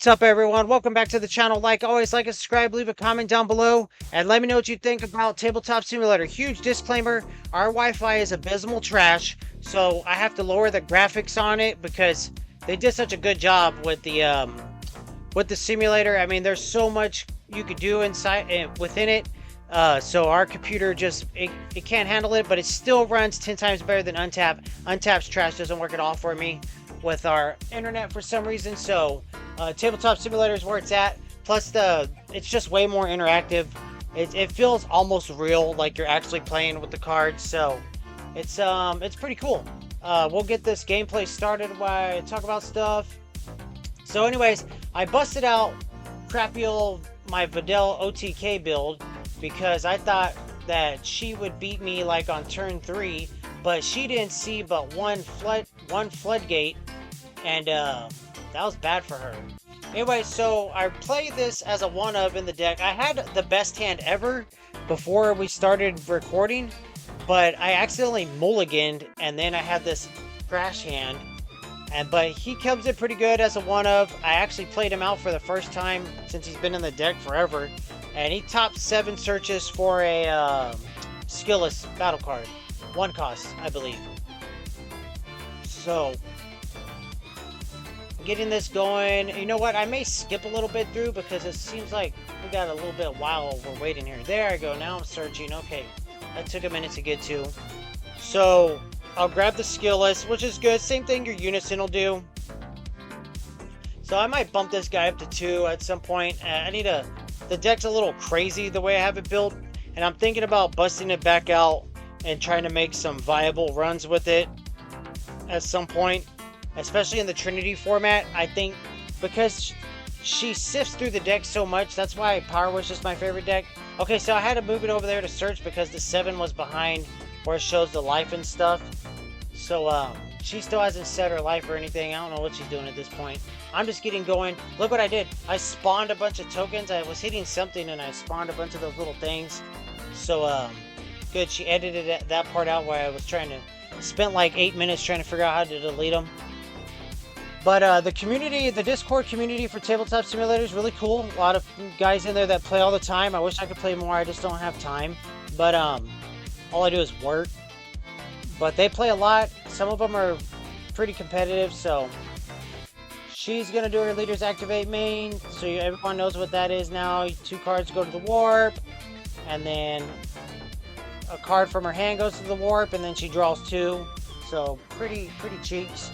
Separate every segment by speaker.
Speaker 1: What's up, everyone? Welcome back to the channel. Like always, like and subscribe, leave a comment down below, and let me know what you think about Tabletop Simulator. Huge disclaimer, our Wi-Fi is abysmal trash, so I have to lower the graphics on it because they did such a good job with the simulator. I mean, there's so much you could do inside within it. So our computer just it can't handle it, but it still runs 10 times better than Untap. Untap's trash doesn't work at all for me with our internet for some reason. So Tabletop Simulator is where it's at. Plus it's just way more interactive. It feels almost real, like you're actually playing with the cards. So it's pretty cool. We'll get this gameplay started while I talk about stuff. So anyways, I busted out crappy old my Videl OTK build because I thought that she would beat me like on turn 3, but she didn't see but one floodgate, and that was bad for her. Anyway, so I played this as a 1-of in the deck. I had the best hand ever before we started recording, but I accidentally mulliganed, and then I had this crash hand. But he comes in pretty good as a 1-of. I actually played him out for the first time since he's been in the deck forever. And he topped 7 searches for a skillless battle card. 1 cost, I believe. So, getting this going. You know what? I may skip a little bit through because it seems like we got a little bit while we're waiting here. There I go. Now I'm searching. Okay. That took a minute to get to. So, I'll grab the skill list, which is good. Same thing your unison will do. So I might bump this guy up to 2 at some point. The deck's a little crazy the way I have it built, and I'm thinking about busting it back out and trying to make some viable runs with it at some point, especially in the Trinity format. I think because she sifts through the deck so much, that's why Power was just my favorite deck. Okay, so I had to move it over there to search because the 7 was behind where it shows the life and stuff. So she still hasn't set her life or anything. I don't know what she's doing at this point. I'm just getting going. Look what I did. I spawned a bunch of tokens. I was hitting something and I spawned a bunch of those little things. So good. She edited that part out where I was trying to spent like 8 minutes trying to figure out how to delete them. But the community, the Discord community for Tabletop Simulator is really cool. A lot of guys in there that play all the time. I wish I could play more. I just don't have time. But all I do is work. But they play a lot. Some of them are pretty competitive. So she's going to do her Leaders Activate main. So everyone knows what that is now. 2 cards go to the warp. And then a card from her hand goes to the warp. And then she draws 2. So pretty cheeks.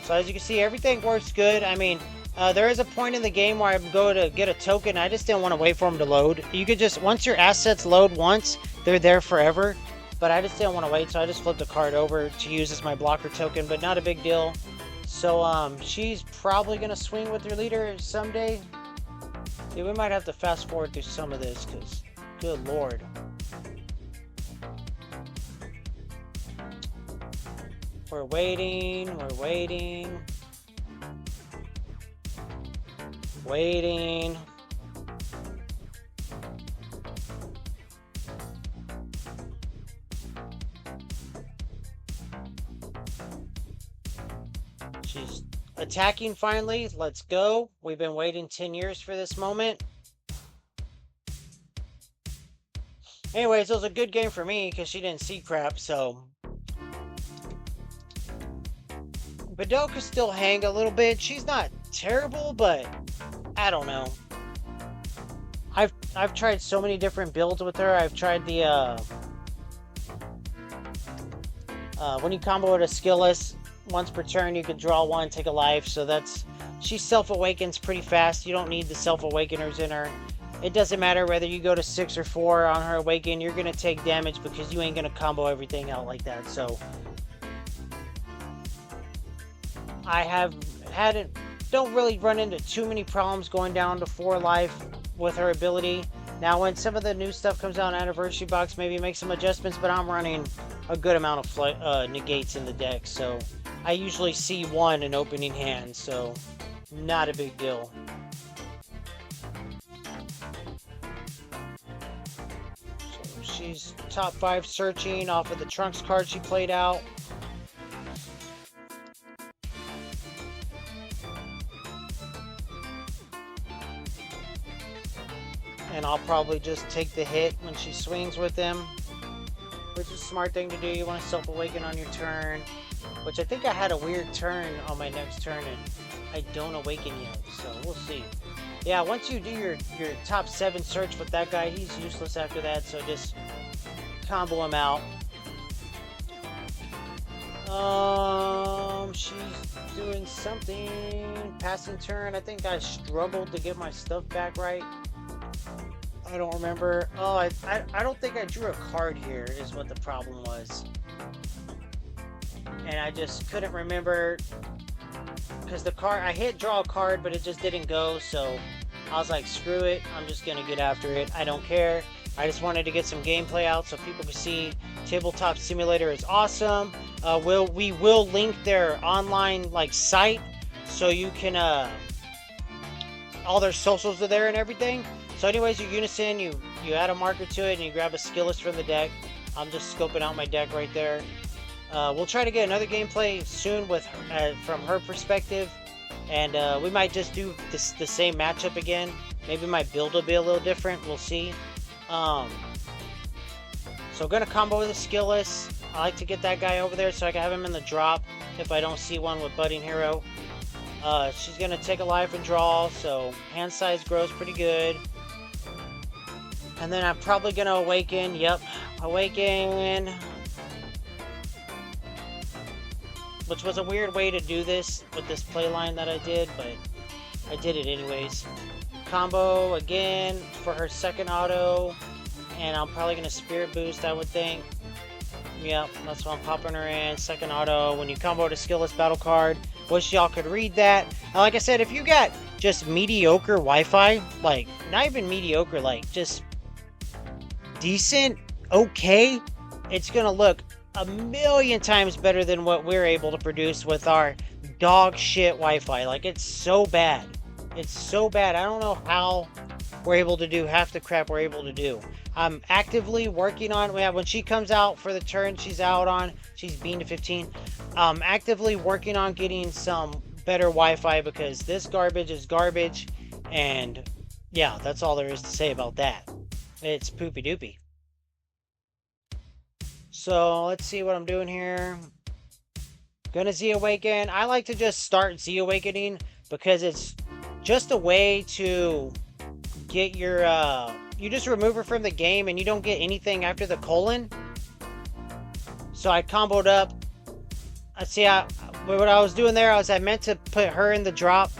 Speaker 1: So as you can see, everything works good. I mean, there is a point in the game where I'm going to get a token. I just didn't want to wait for them to load. You could just, once your assets load once, they're there forever. But I just didn't want to wait, so I just flipped the card over to use as my blocker token, but not a big deal. So she's probably going to swing with her leader someday. Yeah, we might have to fast forward through some of this, because good lord. We're waiting, we're waiting. Waiting. She's attacking finally. Let's go. We've been waiting 10 years for this moment. Anyways, it was a good game for me because she didn't see crap, so. Videl could still hang a little bit. She's not terrible, but I don't know. I've tried so many different builds with her. I've tried the when you combo with a skillless, once per turn you can draw 1, take a life. So that's, she self-awakens pretty fast. You don't need the self-awakeners in her. It doesn't matter whether you go to 6 or 4 on her awaken, you're gonna take damage because you ain't gonna combo everything out like that. So I don't really run into too many problems going down to 4 life with her ability. Now when some of the new stuff comes out on Anniversary Box, maybe make some adjustments, but I'm running a good amount of negates in the deck, so I usually see 1 in opening hand, so not a big deal. So she's top 5 searching off of the Trunks card she played out. and I'll probably just take the hit when she swings with them, which is a smart thing to do. You want to self-awaken on your turn, which I think I had a weird turn on my next turn, and I don't awaken yet, so we'll see. Yeah, once you do your top 7 search with that guy, he's useless after that, so just combo him out. She's doing something. Passing turn. I think I struggled to get my stuff back right. I don't remember. Oh, I don't think I drew a card here, is what the problem was. And I just couldn't remember, because the card, I hit draw a card, but it just didn't go, so I was like, screw it, I'm just gonna get after it. I don't care. I just wanted to get some gameplay out so people can see Tabletop Simulator is awesome. We will link their online site, so you can all their socials are there and everything. So anyways, your Unison, you add a marker to it and you grab a skill list from the deck. I'm just scoping out my deck right there. We'll try to get another gameplay soon with from her perspective, and we might just do the same matchup again. Maybe my build will be a little different. We'll see. So gonna combo with a skill list. I like to get that guy over there so I can have him in the drop if I don't see one with Budding Hero. She's gonna take a life and draw, so hand size grows pretty good. And then I'm probably gonna awaken. Yep, awaken. Which was a weird way to do this with this play line that I did, but I did it anyways. Combo again for her second auto, and I'm probably gonna Spirit Boost, I would think. Yep, that's why I'm popping her in. Second auto. When you combo to skillless battle card, wish y'all could read that. And like I said, if you got just mediocre Wi-Fi, not even mediocre, just decent, okay, it's gonna look a million times better than what we're able to produce with our dog shit Wi-Fi. It's so bad. It's so bad. I don't know how we're able to do half the crap we're able to do. I'm actively working on, when she comes out for the turn she's out on, she's being to 15. I'm actively working on getting some better Wi-Fi, because this garbage is garbage. And yeah, that's all there is to say about that. It's poopy doopy. So let's see what I'm doing here. Gonna Z-Awaken. I like to just start Z-Awakening because it's just a way to get your, you just remove her from the game and you don't get anything after the colon. So I comboed up. I see what I was doing there, I meant to put her in the drop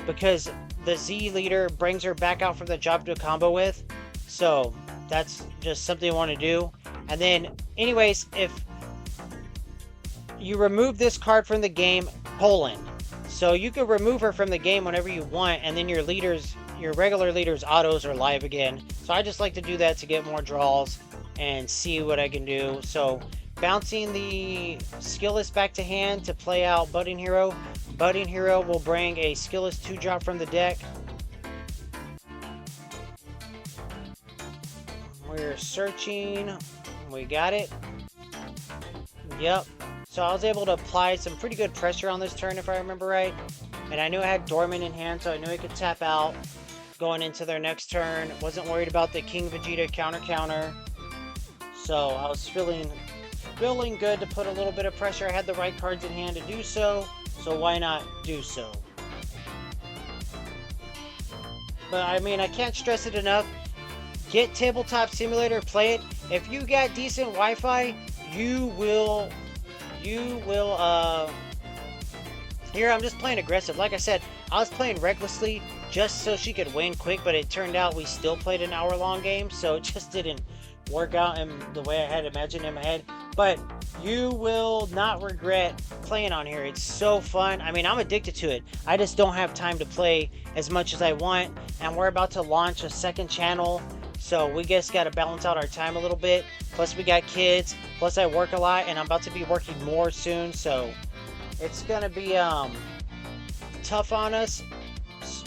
Speaker 1: because the Z leader brings her back out from the drop to a combo with. So that's just something I want to do. And then anyways, if you remove this card from the game, colon. So you can remove her from the game whenever you want, and then your regular leaders' autos are live again. So I just like to do that to get more draws and see what I can do. So bouncing the skillless back to hand to play out Budding Hero. Budding Hero will bring a skillless 2-drop from the deck. We're searching. We got it. Yep. So I was able to apply some pretty good pressure on this turn, if I remember right. And I knew I had Dormant in hand, so I knew I could tap out going into their next turn. Wasn't worried about the King Vegeta counter. So I was feeling good to put a little bit of pressure. I had the right cards in hand to do so. So why not do so? But I mean, I can't stress it enough. Get Tabletop Simulator, play it. If you got decent Wi-Fi, you will, here, I'm just playing aggressive. Like I said, I was playing recklessly just so she could win quick, but it turned out we still played an hour-long game, so it just didn't work out in the way I had imagined in my head. But you will not regret playing on here. It's so fun. I mean, I'm addicted to it. I just don't have time to play as much as I want, and we're about to launch a second channel, so we just got to balance out our time a little bit. Plus we got kids, plus I work a lot, and I'm about to be working more soon, so it's gonna be tough on us,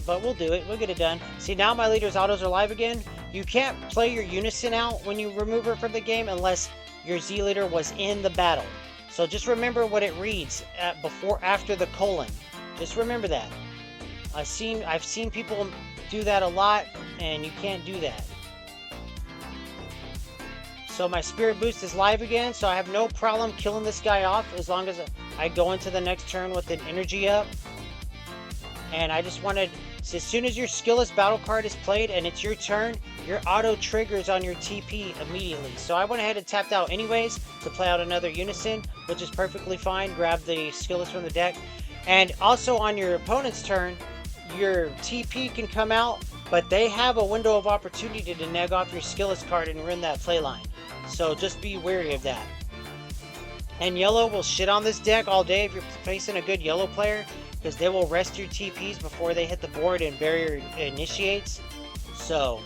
Speaker 1: but we'll do it. We'll get it done. See, now my leader's autos are live again. You can't play your Unison out when you remove her from the game unless your Z leader was in the battle. So just remember what it reads after the colon. Just remember that. I've seen people do that a lot. and you can't do that. So my spirit boost is live again, so I have no problem killing this guy off as long as I go into the next turn with an energy up. And I just wanted, so as soon as your skillless battle card is played and it's your turn, your auto triggers on your TP immediately. So I went ahead and tapped out anyways to play out another Unison, which is perfectly fine. Grab the skillless from the deck. And also on your opponent's turn, your TP can come out, but they have a window of opportunity to neg off your skillless card and ruin that play line. So just be wary of that. And yellow will shit on this deck all day if you're facing a good yellow player, because they will rest your TPs before they hit the board and barrier initiates. So,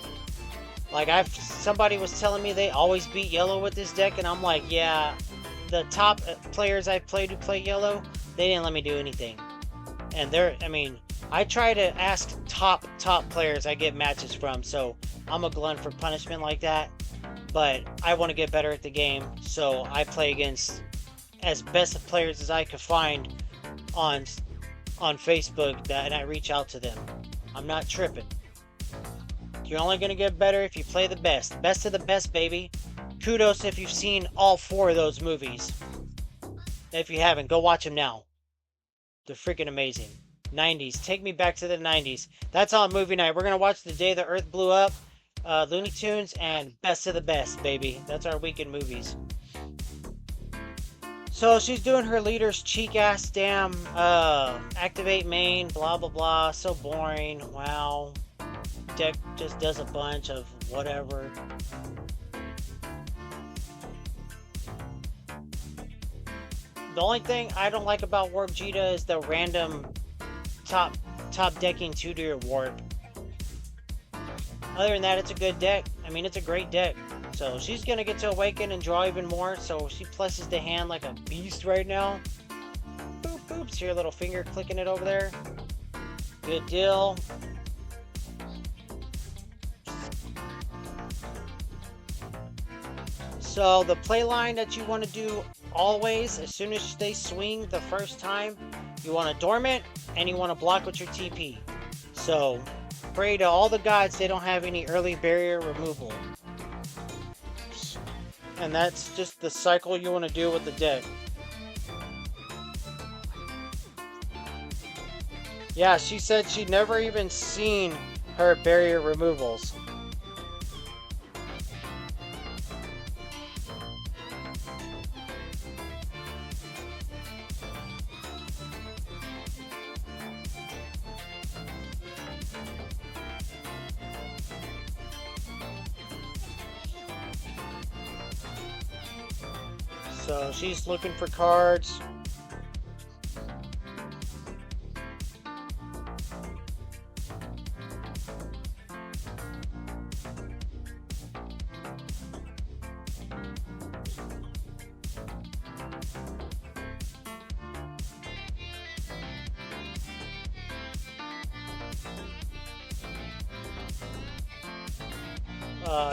Speaker 1: like somebody was telling me they always beat yellow with this deck, and I'm like, yeah, the top players I've played who play yellow, they didn't let me do anything. And I try to ask top players I get matches from, so I'm a glutton for punishment like that. But I want to get better at the game, so I play against as best of players as I could find on Facebook, and I reach out to them. I'm not tripping. You're only going to get better if you play the best. Best of the best, baby. Kudos if you've seen all 4 of those movies. If you haven't, go watch them now. They're freaking amazing. 90s. Take me back to the 90s. That's on movie night. We're going to watch The Day the Earth Blew Up, Looney Tunes, and Best of the Best, baby. That's our weekend movies. So she's doing her leader's cheek ass damn activate main, blah blah blah. So boring. Wow. Deck just does a bunch of whatever. The only thing I don't like about Warp Vegeta is the random top decking 2-tier warp. Other than that, it's a good deck. I mean, it's a great deck. So she's going to get to awaken and draw even more. So she pluses the hand like a beast right now. Boop, boop. See her little finger clicking it over there. Good deal. So the play line that you want to do always, as soon as they swing the first time, you want to dormant and you want to block with your TP. So pray to all the gods they don't have any early barrier removal. And that's just the cycle you want to do with the deck. Yeah, she said she'd never even seen her barrier removals. So she's looking for cards.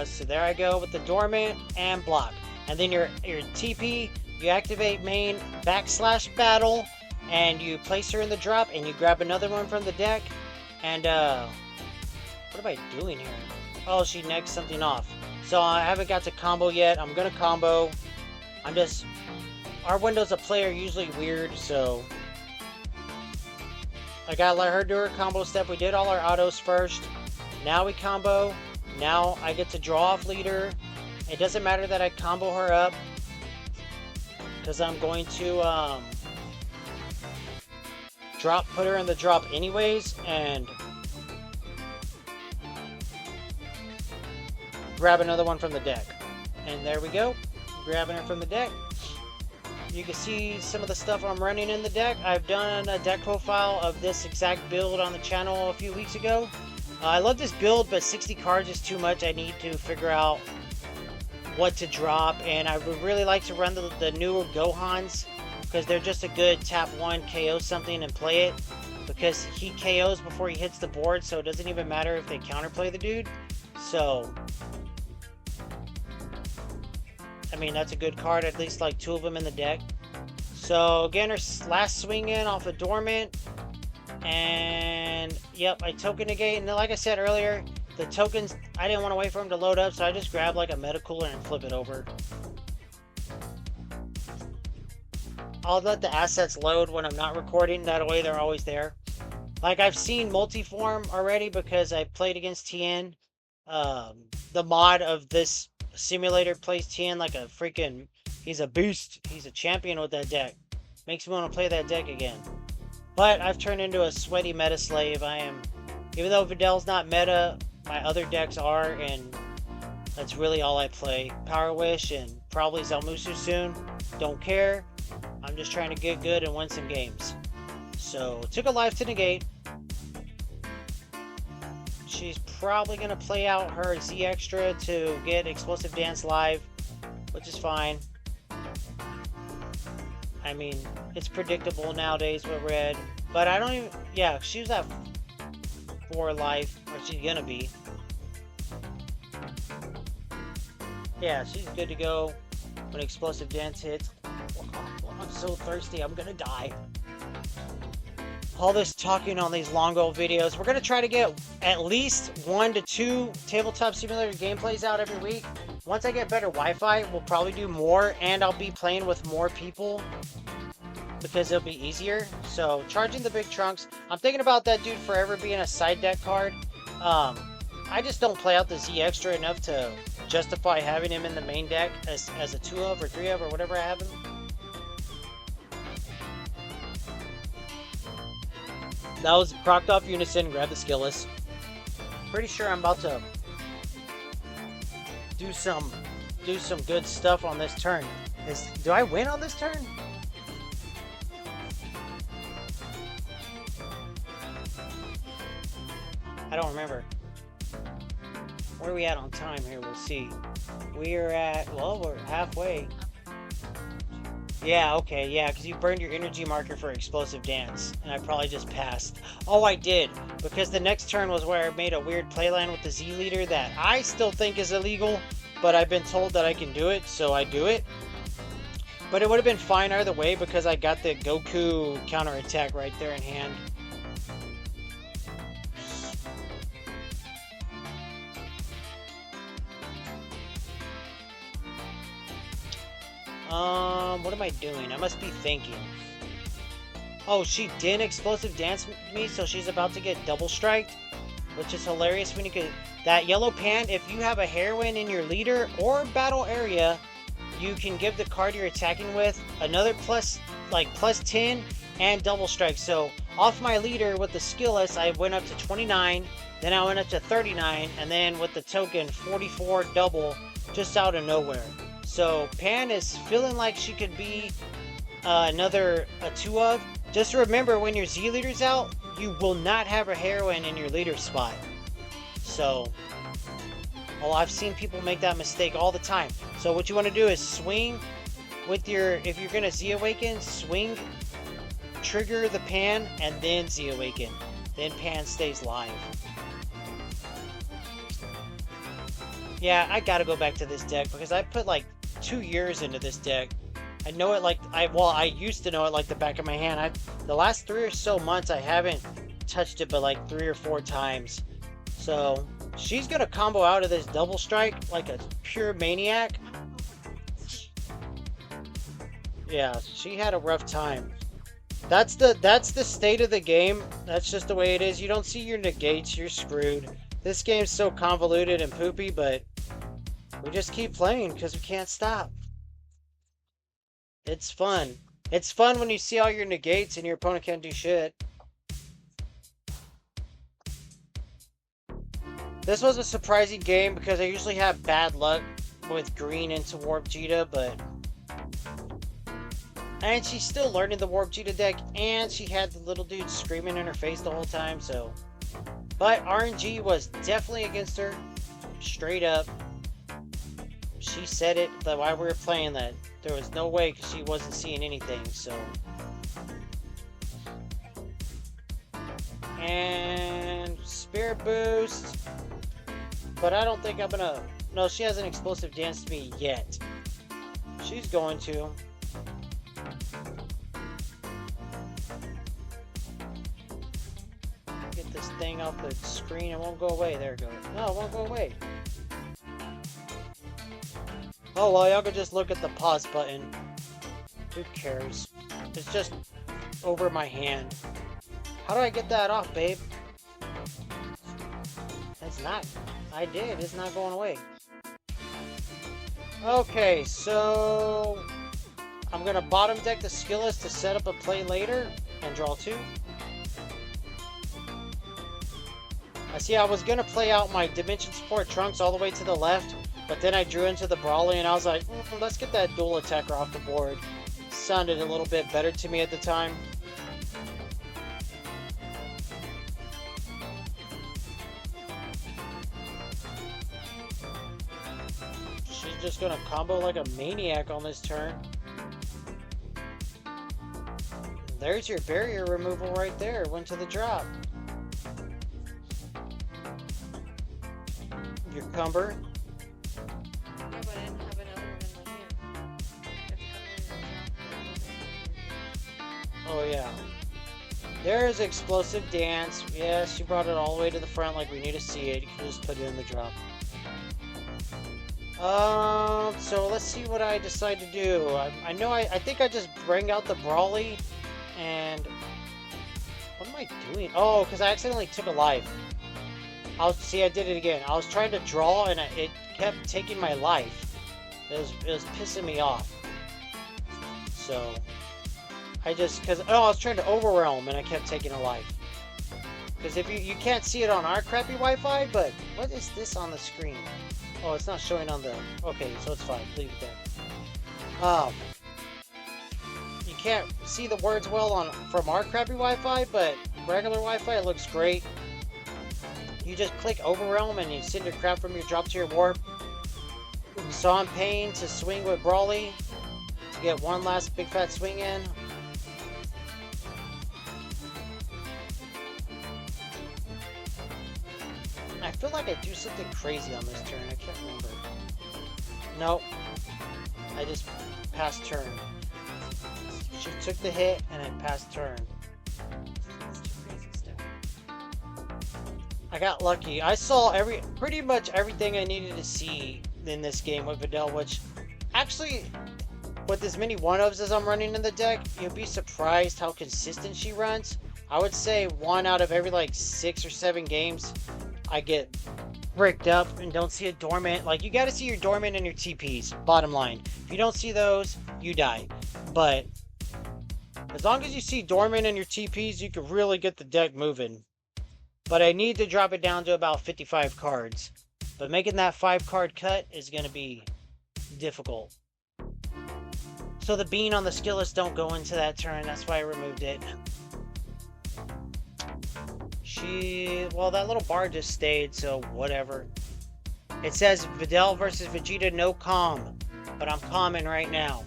Speaker 1: So there I go with the dormant and block. And then your TP, you activate main /battle, and you place her in the drop, and you grab another one from the deck. And what am I doing here? Oh, she negged something off. So I haven't got to combo yet. I'm gonna combo. Our windows of play are usually weird, so I gotta let her do her combo step. We did all our autos first. Now we combo. Now I get to draw off leader. It doesn't matter that I combo her up, because I'm going to put her in the drop anyways, and grab another one from the deck. And there we go, grabbing her from the deck. You can see some of the stuff I'm running in the deck. I've done a deck profile of this exact build on the channel a few weeks ago. I love this build, but 60 cards is too much. I need to figure out what to drop, and I would really like to run the newer Gohans, because they're just a good tap 1, KO something and play it, because he KOs before he hits the board, so it doesn't even matter if they counterplay the dude. So I mean, that's a good card, at least like 2 of them in the deck. So again, her last swing in off a dormant. And yep, I token negate. And like I said earlier, the tokens, I didn't want to wait for them to load up, so I just grabbed like a meta cooler and flip it over. I'll let the assets load when I'm not recording, that way they're always there. Like, I've seen multiform already because I played against TN. The mod of this simulator plays TN like a freaking... He's a beast. He's a champion with that deck. Makes me want to play that deck again. But I've turned into a sweaty meta slave. I am... Even though Videl's not meta, my other decks are, and that's really all I play. Power Wish and probably Zelmusu soon. Don't care. I'm just trying to get good and win some games. So, took a life to negate. She's probably going to play out her Z Extra to get Explosive Dance live, which is fine. I mean, it's predictable nowadays with Red. But I don't even... Yeah, she was at 4 life, or she's going to be. Yeah, she's good to go when Explosive Dance hits. I'm so thirsty, I'm gonna die. All this talking on these long old videos. We're gonna try to get at least 1 to 2 Tabletop Simulator gameplays out every week. Once I get better Wi-Fi, we'll probably do more, and I'll be playing with more people because it'll be easier. So, charging the big trunks. I'm thinking about that dude forever being a side deck card. I just don't play out the Z Extra enough to justify having him in the main deck as a 2-of or 3-of or whatever I have him. That was procced off Unison, grab the skillless. Pretty sure I'm about to do some good stuff on this turn. Do I win on this turn? I don't remember. Where are we at on time here? We'll see. We're at, well, we're halfway. Yeah, okay, yeah, because you burned your energy marker for Explosive Dance, and I probably just passed. Oh, I did, because the next turn was where I made a weird playline with the Z leader that I still think is illegal, but I've been told that I can do it, so I do it. But it would have been fine either way, because I got the Goku counterattack right there in hand. What am I doing? I must be thinking. Oh, she didn't Explosive Dance me, so she's about to get double striked, which is hilarious when you could... That yellow pan, if you have a heroine in your leader or battle area, you can give the card you're attacking with another plus 10 and double strike. So, off my leader with the skillless, I went up to 29, then I went up to 39, and then with the token, 44 double, just out of nowhere. So, Pan is feeling like she could be a 2-of. Just remember, when your Z leader's out, you will not have a heroine in your leader spot. So, well, I've seen people make that mistake all the time. So what you want to do is swing with your, if you're going to Z Awaken, swing, trigger the Pan, and then Z Awaken. Then Pan stays live. Yeah, I gotta go back to this deck because I put like 2 years into this deck. I know it like, I used to know it like the back of my hand. The last 3 or so months, I haven't touched it but like 3 or 4 times. So, she's gonna combo out of this double strike like a pure maniac. Yeah, she had a rough time. That's the state of the game. That's just the way it is. You don't see your negates, you're screwed. This game's so convoluted and poopy, but we just keep playing because we can't stop. It's fun. It's fun when you see all your negates and your opponent can't do shit. This was a surprising game because I usually have bad luck with green into Warp Vegeta, but... And she's still learning the Warp Vegeta deck, and she had the little dude screaming in her face the whole time, so... But RNG was definitely against her, straight up. She said it while we were playing that there was no way because she wasn't seeing anything, so... And Spirit Boost. But I don't think I'm gonna... No, she hasn't Explosive Danced me yet. She's going to. Get this thing off the screen. It won't go away. There it goes. No, it won't go away. Oh, well, y'all could just look at the pause button. Who cares? It's just over my hand. How do I get that off, babe? It's not. I did. It's not going away. Okay, so I'm going to bottom deck the skillet to set up a play later and draw 2. I see I was going to play out my Dimension Support Trunks all the way to the left, but then I drew into the Brawly and I was like, let's get that dual attacker off the board. Sounded a little bit better to me at the time. She's just going to combo like a maniac on this turn. There's your barrier removal right there. Went to the drop. Your Cumber.
Speaker 2: Yeah, but I didn't have another one in my hand.
Speaker 1: Oh yeah. There's Explosive Dance. Yeah, she brought it all the way to the front like we need to see it. You can just put it in the drop. So let's see what I decide to do. I think I just bring out the Brawly and... What am I doing? Oh, because I accidentally took a life. See, I did it again. I was trying to draw and it kept taking my life. It was pissing me off. So, I was trying to overwhelm and I kept taking a life. Because if you can't see it on our crappy Wi-Fi, but what is this on the screen? Oh, it's not showing on the... Okay, so it's fine. Leave it there. You can't see the words well from our crappy Wi-Fi, but regular Wi-Fi, it looks great. You just click Overwhelm and you send your crap from your drop to your warp. So I'm paying to swing with Brawly to get one last big fat swing in. I feel like I do something crazy on this turn. I can't remember. Nope. I just passed turn. She took the hit and I passed turn. I got lucky. I saw pretty much everything I needed to see in this game with Videl, which actually, with as many one-ofs as I'm running in the deck, you'll be surprised how consistent she runs. I would say 1 out of every like 6 or 7 games, I get bricked up and don't see a dormant. Like, you gotta see your dormant and your TPs, bottom line. If you don't see those, you die. But as long as you see dormant and your TPs, you can really get the deck moving. But I need to drop it down to about 55 cards. But making that 5-card cut is going to be difficult. So the bean on the skillets don't go into that turn. That's why I removed it. Well, that little bar just stayed, so whatever. It says Videl versus Vegeta, no calm. But I'm calming right now.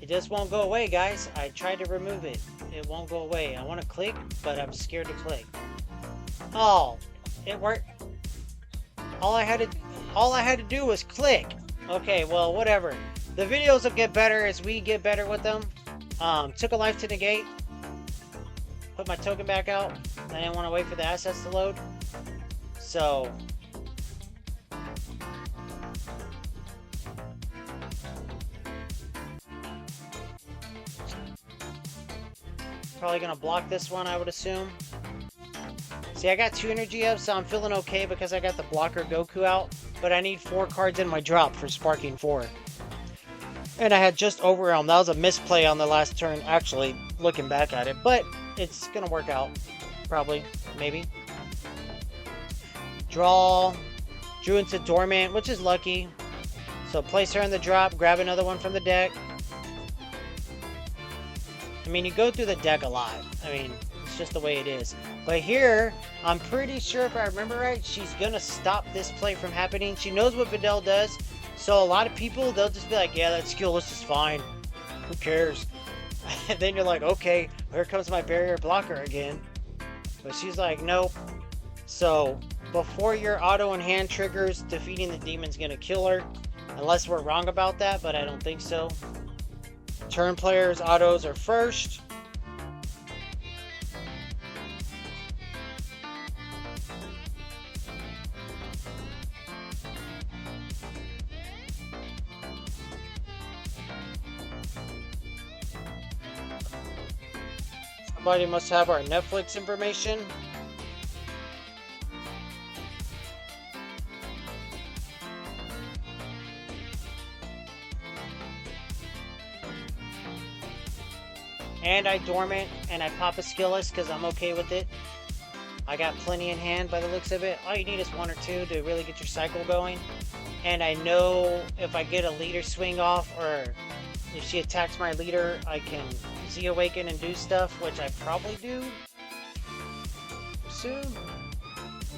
Speaker 1: It just won't go away, guys. I tried to remove it. It won't go away. I want to click, but I'm scared to click. Oh, it worked. All I had to do was click. Okay, well, whatever. The videos will get better as we get better with them. Took a life to negate. Put my token back out. I didn't want to wait for the assets to load. So... Probably gonna block this one, I would assume. See, I got 2 energy up, so I'm feeling okay because I got the blocker Goku out. But I need 4 cards in my drop for sparking 4. And I had just Overwhelm. That was a misplay on the last turn, actually, looking back at it. But it's gonna work out. Probably. Maybe. Draw. Drew into Dormant, which is lucky. So place her in the drop, grab another one from the deck. I mean, you go through the deck a lot. I mean, it's just the way it is. But here, I'm pretty sure, if I remember right, she's going to stop this play from happening. She knows what Videl does. So a lot of people, they'll just be like, yeah, that skill list is fine. Who cares? And then you're like, okay, here comes my barrier blocker again. But she's like, nope. So before your auto and hand triggers, defeating the demon's going to kill her. Unless we're wrong about that, but I don't think so. Turn players' autos are first. Somebody must have our Netflix information. And I dormant and I pop a skillless because I'm okay with it. I got plenty in hand by the looks of it. All you need is 1 or 2 to really get your cycle going. And I know if I get a leader swing off, or if she attacks my leader, I can Z Awaken and do stuff, which I probably do soon.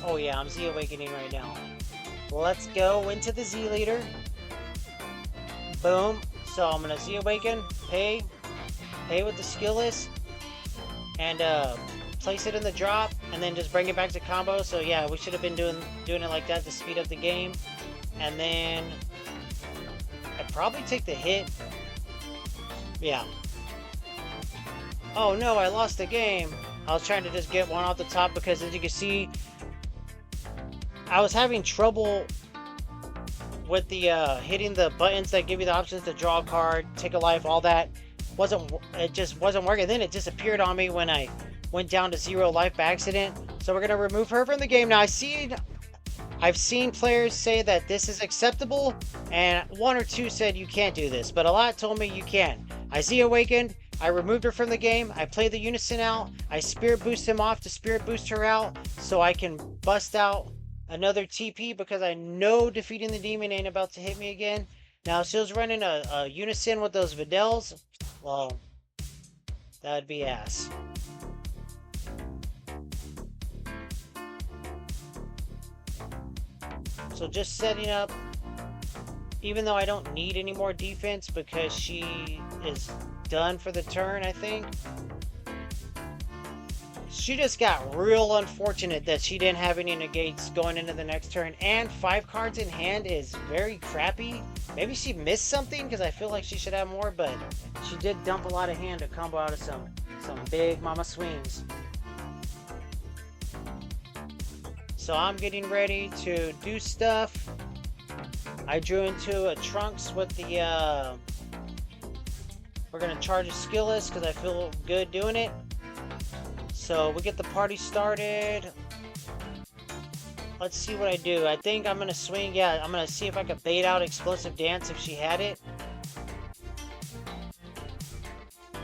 Speaker 1: Oh yeah, I'm Z Awakening right now. Let's go into the Z leader. Boom. So I'm gonna Z Awaken, pay with the skillless, and place it in the drop, and then just bring it back to combo. So yeah, we should have been doing it like that to speed up the game. And then I'd probably take the hit. Yeah. Oh no, I lost the game. I was trying to just get one off the top because, as you can see, I was having trouble with the hitting the buttons that give you the options to draw a card, take a life, all that. It just wasn't working. Then it disappeared on me when I went down to 0 life by accident. So we're gonna remove her from the game. Now I've seen players say that this is acceptable, and 1 or 2 said you can't do this, but a lot told me you can. I Z Awakened, I removed her from the game, I played the Unison out, I Spirit Boost him off to Spirit Boost her out, so I can bust out another TP, because I know defeating the demon ain't about to hit me again. Now, if she was running a Unison with those Videls, well, that'd be ass. So just setting up, even though I don't need any more defense because she is done for the turn, I think. She just got real unfortunate that she didn't have any negates going into the next turn, and 5 cards in hand is very crappy. Maybe she missed something, because I feel like she should have more, but she did dump a lot of hand to combo out of some big mama swings. So I'm getting ready to do stuff. I drew into a Trunks with the, we're going to charge a skillless because I feel good doing it. So we get the party started. Let's see what I do. I think I'm going to swing. Yeah, I'm going to see if I can bait out Explosive Dance if she had it.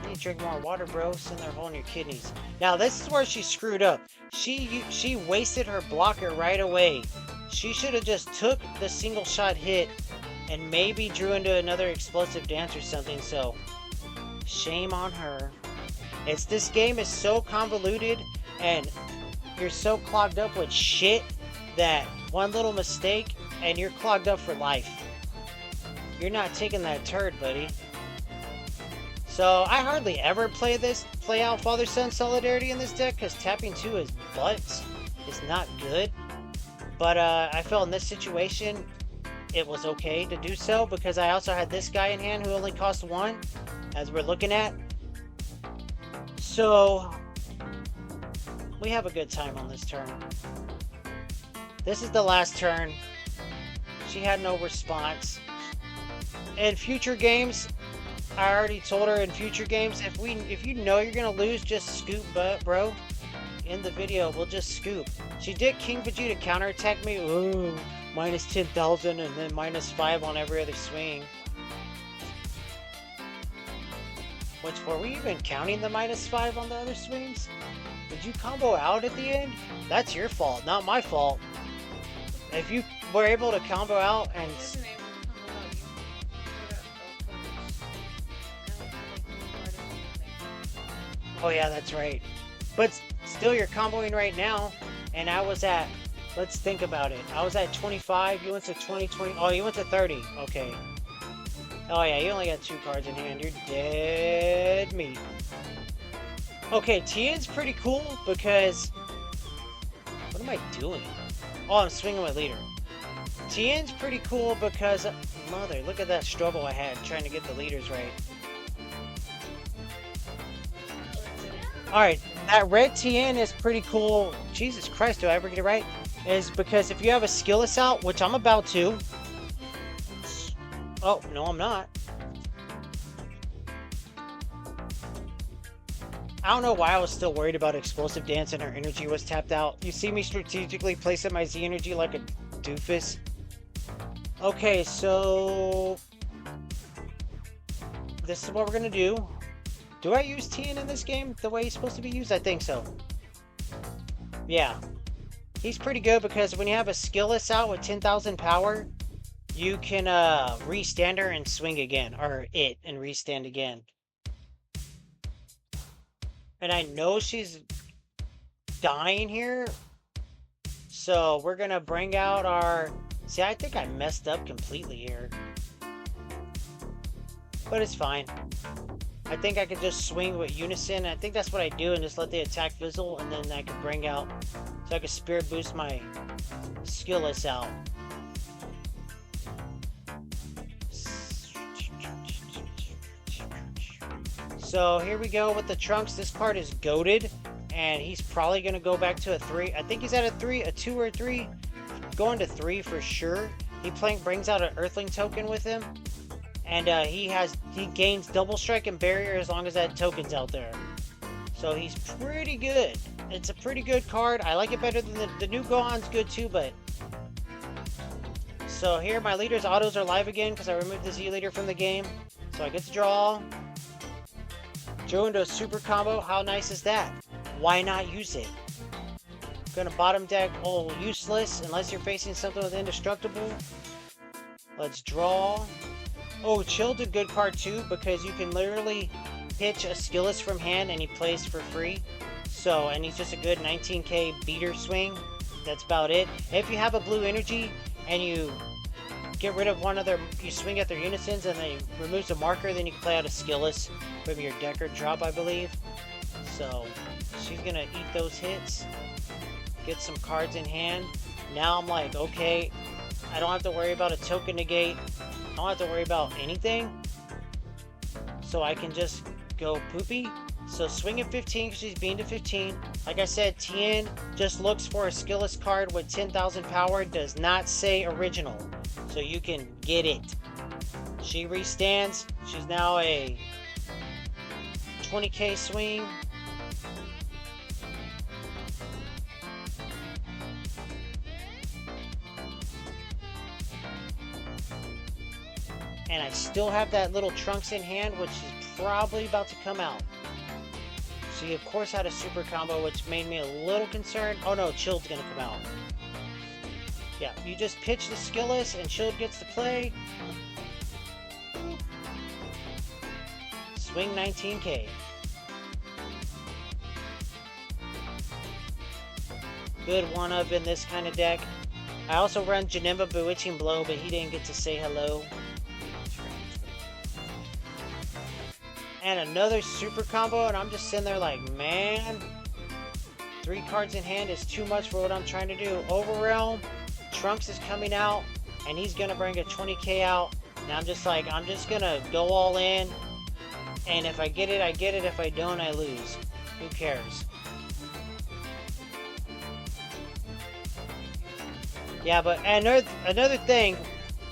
Speaker 1: You need to drink more water, bro. Sitting there holding your kidneys. Now, this is where she screwed up. She wasted her blocker right away. She should have just took the single shot hit and maybe drew into another Explosive Dance or something. So, shame on her. This game is so convoluted, and you're so clogged up with shit that one little mistake and you're clogged up for life. You're not taking that turd, buddy. So I hardly ever play out Father-Son Solidarity in this deck, because tapping 2 is butts. It's not good. But I felt in this situation it was okay to do so, because I also had this guy in hand who only cost 1, as we're looking at. So we have a good time on this turn. This is the last turn. She had no response. In future games, I already told her in future games, if you know you're gonna lose, just scoop, bro. In the video, we'll just scoop. She did King Vegeta counterattack me. Ooh, minus 10,000 and then minus 5 on every other swing. Which, were we even counting the minus 5 on the other swings? Did you combo out at the end? That's your fault, not my fault. If you were able to combo out and... Oh yeah, that's right. But still, you're comboing right now, and I was at... Let's think about it. I was at 25, you went to 20. Oh, you went to 30. Okay. Oh yeah, you only got 2 cards in hand. You're dead meat. Okay, Tien's pretty cool because... What am I doing? Oh, I'm swinging my leader. Tien's pretty cool because... Mother, look at that struggle I had trying to get the leaders right. Alright, that red Tien is pretty cool. Jesus Christ, do I ever get it right? Is because if you have a skillless out, which I'm about to... Oh, no, I'm not. I don't know why I was still worried about explosive dance and her energy was tapped out. You see me strategically placing my Z energy like a doofus. Okay, so this is what we're gonna do. Do I use TN in this game the way he's supposed to be used? I think so. Yeah. He's pretty good because when you have a skillless out with 10,000 power, you can restand her and swing again. Or it and restand again. And I know she's dying here. So we're gonna bring out our... See, I think I messed up completely here. But it's fine. I think I could just swing with unison. I think that's what I do and just let the attack fizzle. And then I could bring out... So I could spirit boost my skillless out. So here we go with the Trunks. This card is goated, and he's probably going to go back to a 3. I think he's at a 3, a 2 or a 3. Going to 3 for sure. He brings out an Earthling token with him, and he gains double strike and barrier as long as that token's out there. So he's pretty good. It's a pretty good card. I like it better than the new Gohan's good too, but... So here my leader's autos are live again because I removed the Z leader from the game. So I get to draw. Drew into a super combo. How nice is that? Why not use it? Gonna bottom deck all useless unless you're facing something with indestructible. Let's draw. Oh, Chill's a good card too because you can literally pitch a skillless from hand and he plays for free. So, and he's just a good 19k beater swing. That's about it. If you have a blue energy and you get rid of one of their, you swing at their unisons and they removes a marker, then you can play out a skillless from your deck or drop, I believe. So she's gonna eat those hits, get some cards in hand. Now I'm like, okay, I don't have to worry about a token negate. I don't have to worry about anything. So I can just go poopy. So swing at 15 because she's being to 15. Like I said, TN just looks for a skillless card with 10,000 power. Does not say original. So you can get it. She restands. She's now a 20k swing. And I still have that little Trunks in hand, which is probably about to come out. She, of course, had a super combo, which made me a little concerned. Oh no, Chill's gonna come out. Yeah, you just pitch the skillless and Chill gets to play. Swing 19k. Good one-up in this kind of deck. I also run Janemba Bewitching Blow, but he didn't get to say hello. And another super combo, and I'm just sitting there like, man, 3 cards in hand is too much for what I'm trying to do. Overrealm, Trunks is coming out, and he's gonna bring a 20k out. And I'm just like, I'm just gonna go all in, and if I get it, I get it. If I don't, I lose. Who cares? Yeah, but another thing,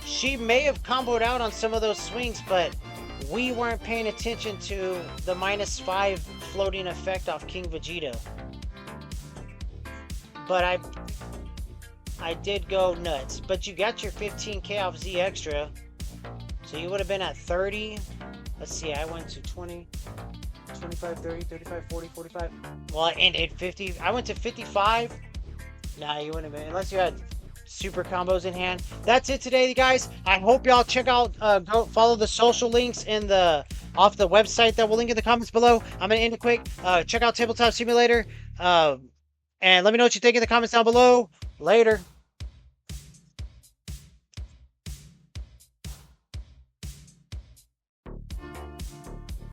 Speaker 1: she may have comboed out on some of those swings, but we weren't paying attention to the -5 floating effect off King Vegeta. But I did go nuts. But you got your 15k off Z Extra. So you would have been at 30. Let's see, I went to 20, 25, 30, 35, 40, 45. Well, I ended 50. I went to 55. Nah, you wouldn't have been. Unless you had super combos in hand. That's it today, guys. I hope y'all check out, go follow the social links in the off the website that we'll link in the comments below. I'm gonna end it quick. Check out Tabletop Simulator, and let me know what you think in the comments down below. Later.